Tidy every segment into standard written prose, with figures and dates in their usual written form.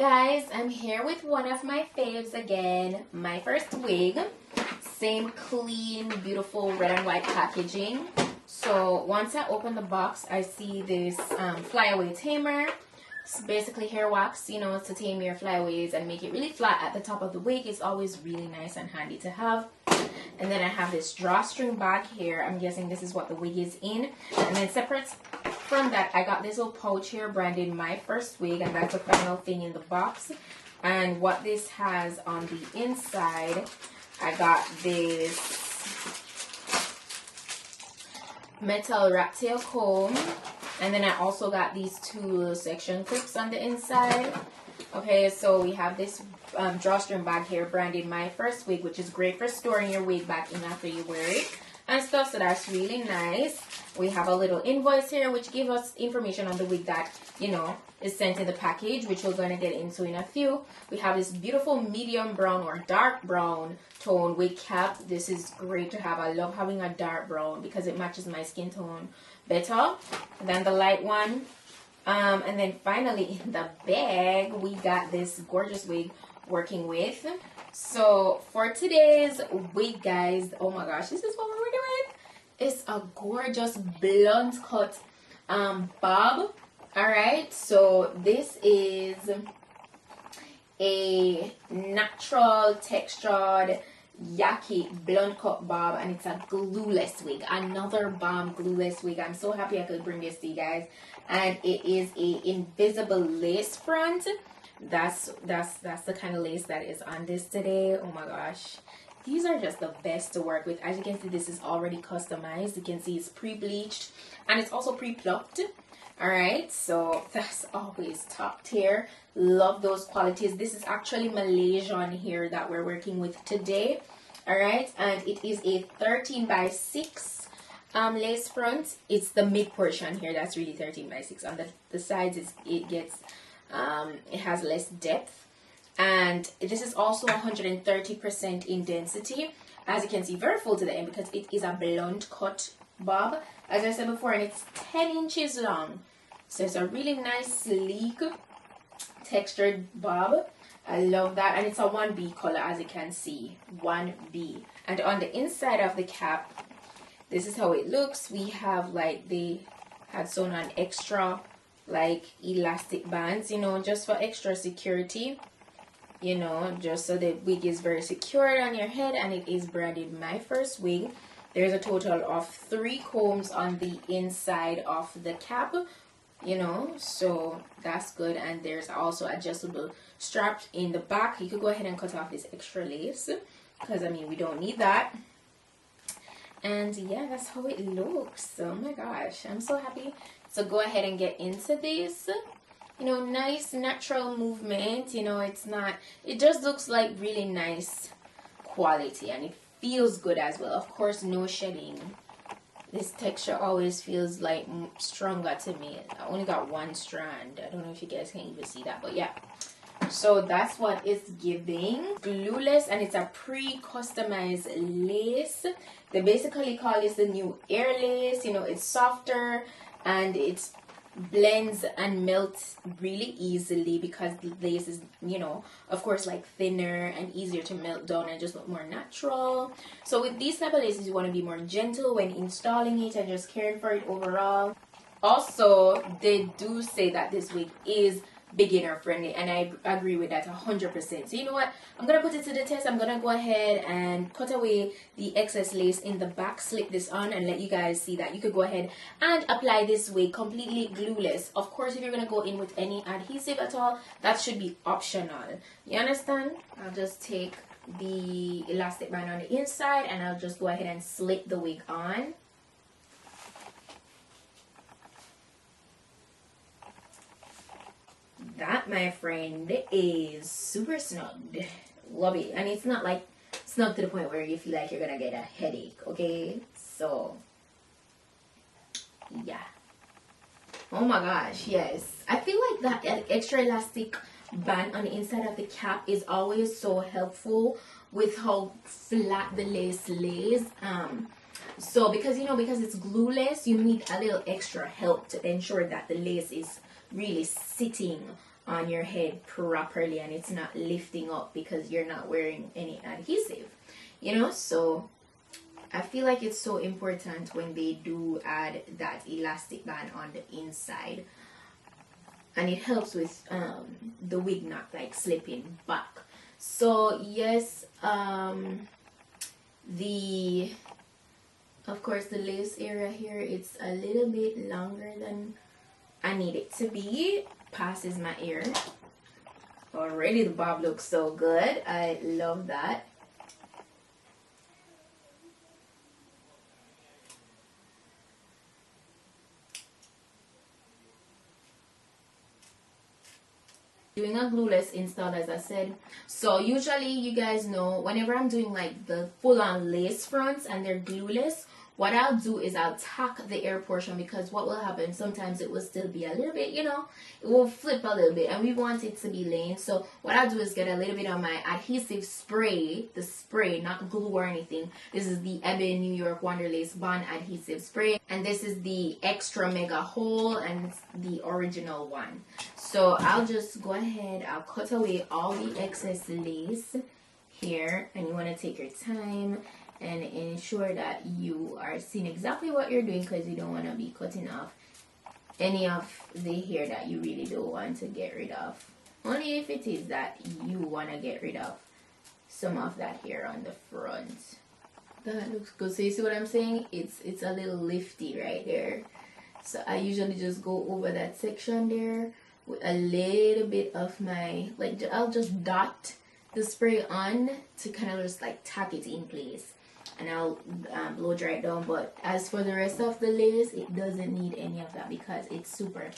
Guys, I'm here with one of my faves again, Myfirstwig. Same clean, beautiful red and white packaging. So once I open the box, I see this flyaway tamer. It's basically hair wax, you know, to tame your flyaways and make it really flat at the top of the wig. It's always really nice and handy to have. And then I have this drawstring bag here. I'm guessing this is what the wig is in. And then separate from that, I got this little pouch here branded Myfirstwig, and that's the final thing in the box. And what this has on the inside, I got this metal rat tail comb, and then I also got these two little section clips on the inside. Okay, so we have this drawstring bag here branded Myfirstwig, which is great for storing your wig back in after you wear it and stuff, so that's really nice. We have a little invoice here which gives us information on the wig that, you know, is sent in the package, which we're going to get into in a few. We have this beautiful medium brown or dark brown tone wig cap. This is great to have. I love having a dark brown because it matches my skin tone better than the light one. And then finally in the bag, we got this gorgeous wig working with. So for today's wig, guys, oh my gosh, this is what we're working with. It's a gorgeous blunt cut bob. All right, so this is a natural textured Yaki blunt cut bob, and it's a glueless wig, another bomb glueless wig. I'm so happy I could bring this to you guys. And it is a invisible lace front. That's the kind of lace that is on this today. Oh my gosh, these are just the best to work with. As you can see, this is already customized. You can see it's pre-bleached and it's also pre-plucked. All right, so that's always top tier. Love those qualities. This is actually Malaysian here that we're working with today. All right, and it is a 13x6 lace front. It's the mid portion here that's really 13x6. On the sides, it has less depth, and this is also 130% in density. As you can see, very full to the end because it is a blunt cut bob, as I said before, and it's 10 inches long. So it's a really nice, sleek, textured bob. I love that, and it's a 1B color, as you can see, 1B. And on the inside of the cap, this is how it looks. We have, like, they had sewn on extra, like, elastic bands, you know, just for extra security, you know, just so the wig is very secured on your head. And it is branded Myfirstwig. There's a total of 3 combs on the inside of the cap, you know, so that's good. And there's also adjustable straps in the back. You could go ahead and cut off this extra lace because, I mean, we don't need that. And yeah, that's how it looks. Oh my gosh, I'm so happy. So go ahead and get into this. You know, nice natural movement. You know, it just looks like really nice quality, and it feels good as well. Of course, no shedding. This texture always feels like stronger to me. I only got one strand. I don't know if you guys can even see that, but yeah. So that's what it's giving. Glueless, and it's a pre-customized lace. They basically call this the new air lace. You know, it's softer and it blends and melts really easily because the lace is, you know, of course, like thinner and easier to melt down and just look more natural. So with these type of laces, you want to be more gentle when installing it and just caring for it overall. Also, they do say that this wig is beginner friendly, and I agree with that 100%. So you know what, I'm gonna put it to the test. I'm gonna go ahead and cut away the excess lace in the back, slip this on, and let you guys see that you could go ahead and apply this wig completely glueless. Of course, if you're gonna go in with any adhesive at all, that should be optional. You understand? I'll just take the elastic band on the inside and I'll just go ahead and slip the wig on. That, my friend, is super snugged. Love it. And it's not like snug to the point where you feel like you're gonna get a headache, okay? So yeah, oh my gosh, yes, I feel like that extra elastic band on the inside of the cap is always so helpful with how flat the lace lays. So because it's glueless, you need a little extra help to ensure that the lace is really sitting on your head properly, and it's not lifting up because you're not wearing any adhesive, you know. So I feel like it's so important when they do add that elastic band on the inside, and it helps with the wig not like slipping back. So yes, of course the lace area here, it's a little bit longer than I need it to be, passes my ear. Already the bob looks so good. I love that. Doing a glueless install, as I said. So usually, you guys know, whenever I'm doing like the full-on lace fronts and they're glueless, what I'll do is I'll tack the air portion, because what will happen, sometimes it will still be a little bit, you know, it will flip a little bit, and we want it to be laying. So what I'll do is get a little bit of my adhesive spray, the spray, not glue or anything. This is the Ebony New York Wonderlace Bond Adhesive Spray, and this is the extra mega hole, and it's the original one. So I'll just go ahead, I'll cut away all the excess lace here, and you want to take your time and ensure that you are seeing exactly what you're doing, because you don't want to be cutting off any of the hair that you really don't want to get rid of. Only if it is that you want to get rid of some of that hair on the front. That looks good. So you see what I'm saying? It's a little lifty right there. So I usually just go over that section there with a little bit of my, like, I'll just dot the spray on to kind of just like tack it in place, and I'll blow dry it down. But as for the rest of the lace, it doesn't need any of that because it's super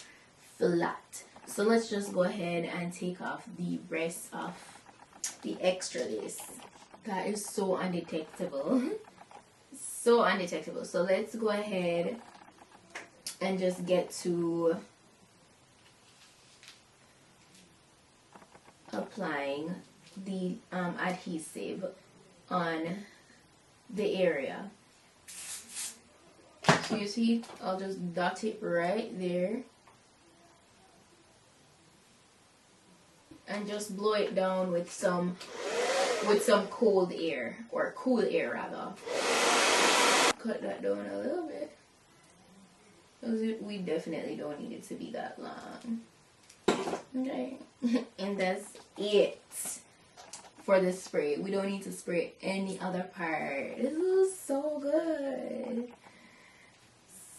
flat. So let's just go ahead and take off the rest of the extra lace. That is so undetectable. So undetectable. So let's go ahead and just get to applying the adhesive on the area. So you see, I'll just dot it right there and just blow it down with some cold air, or cool air rather. Cut that down a little bit, because we definitely don't need it to be that long. Okay. And that's it for the spray. We don't need to spray any other part. This is so good.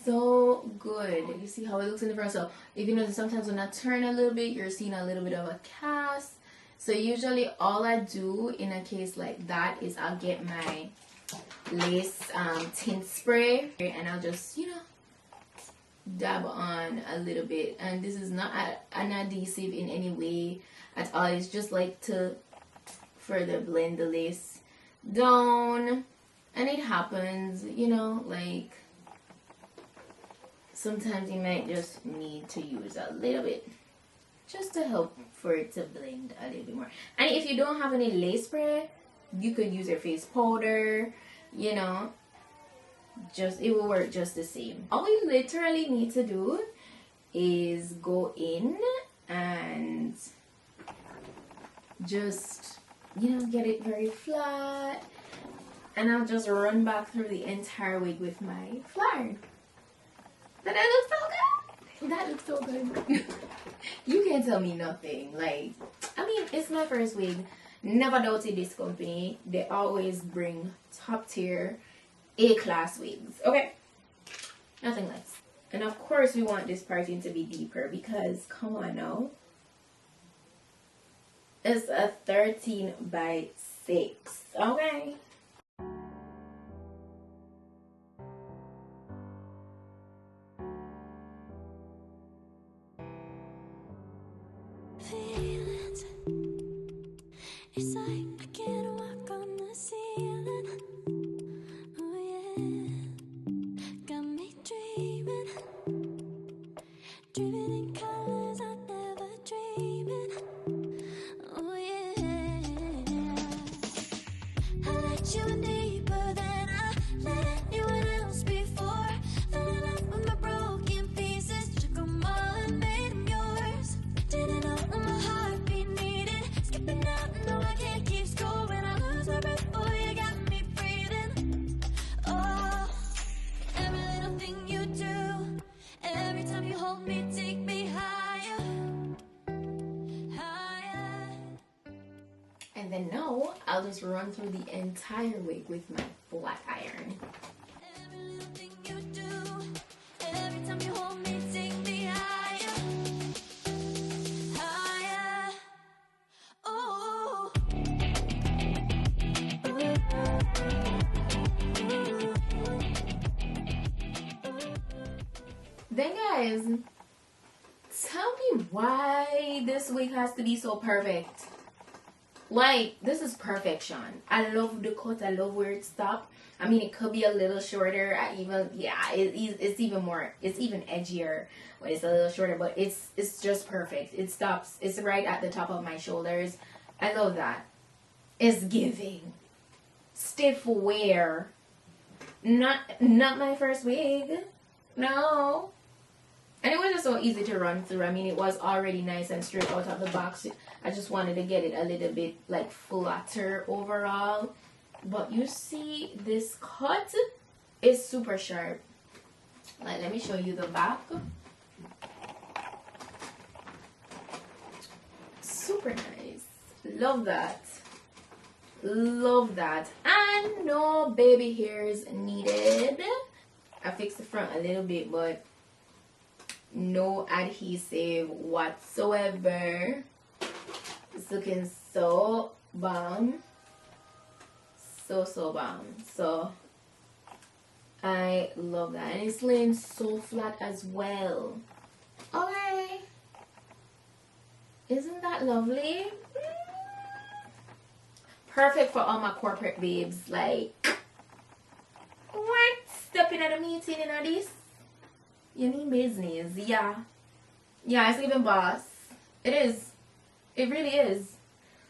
So good. You see how it looks in the front? So if you notice, sometimes when I turn a little bit, you're seeing a little bit of a cast. So usually all I do in a case like that is I'll get my lace tint spray, and I'll just, you know, dab on a little bit. And this is not an adhesive in any way at all. It's just like to further blend the lace down. And it happens, you know, like sometimes you might just need to use a little bit just to help for it to blend a little bit more. And if you don't have any lace spray, you could use your face powder, you know, just it will work just the same. All you literally need to do is go in and just, you know, get it very flat, and I'll just run back through the entire wig with my flyer. That looks so good. That looks so good. You can't tell me nothing. Like, I mean, it's my first wig. Never doubted this company. They always bring top tier A-class wigs. Okay, nothing less. And of course we want this parting to be deeper, because come on now, it's a 13 by 6. Okay. It's like I can't walk on the ceiling. Oh yeah, got me dreaming, dreaming in colors I never dreamed in. Oh yeah, I let And then now I'll just run through the entire wig with my flat iron. Every little thing you do, every time you hold me, take me higher, higher. Oh. Then guys, tell me why this wig has to be so perfect. Like, this is perfection. I love the cut. I love where it stopped. I mean, it could be a little shorter. It's even more. It's even edgier when it's a little shorter. But it's just perfect. It stops. It's right at the top of my shoulders. I love that. It's giving. Stiff wear. Not my first wig. No. And it was just so easy to run through. I mean, it was already nice and straight out of the box. I just wanted to get it a little bit like flatter overall. But you see, this cut is super sharp. Like, let me show you the back. Super nice. Love that. Love that. And no baby hairs needed. I fixed the front a little bit, but no adhesive whatsoever. It's looking so bomb. So bomb. So I love that. And it's laying so flat as well. Okay. Isn't that lovely? Perfect for all my corporate babes. Like, what? Stepping at a meeting in this? You mean business? Yeah. Yeah, it's even boss. It is. It really is.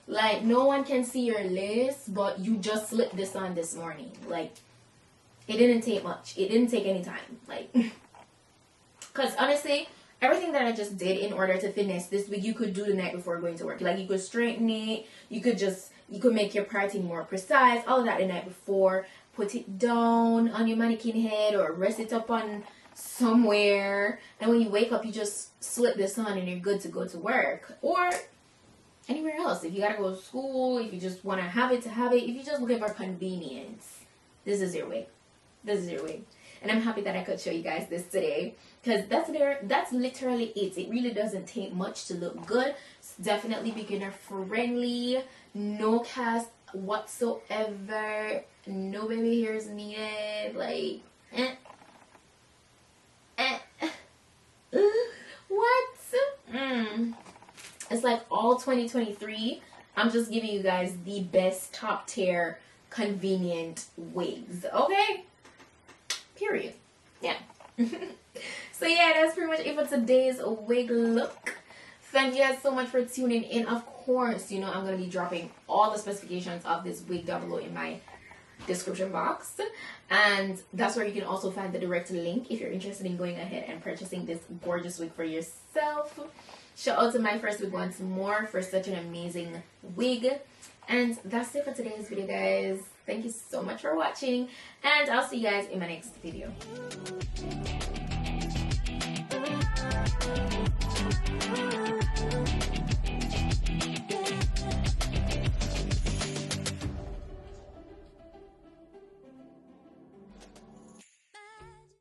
Like, no one can see your lace, but you just slipped this on this morning. Like, it didn't take much. It didn't take any time. Like, because honestly, everything that I just did in order to finesse this wig, you could do the night before going to work. Like, you could straighten it. You could make your parting more precise. All of that the night before. Put it down on your mannequin head or rest it up on somewhere. And when you wake up, you just slip this on and you're good to go to work. Or anywhere else. If you gotta go to school, if you just want to have it, if you're just looking for convenience, this is your wig. This is your wig. And I'm happy that I could show you guys this today, because that's literally it. It really doesn't take much to look good. It's definitely beginner friendly. No cast whatsoever. No baby hairs needed. Like, what? It's like all 2023. I'm just giving you guys the best top tier convenient wigs. Okay? Period. Yeah. So yeah, that's pretty much it for today's wig look. Thank you guys so much for tuning in. Of course, you know I'm going to be dropping all the specifications of this wig down below in my description box, and that's where you can also find the direct link if you're interested in going ahead and purchasing this gorgeous wig for yourself. Shout out to Myfirstwig once more for such an amazing wig. And that's it for today's video, guys. Thank you so much for watching, and I'll see you guys in my next video.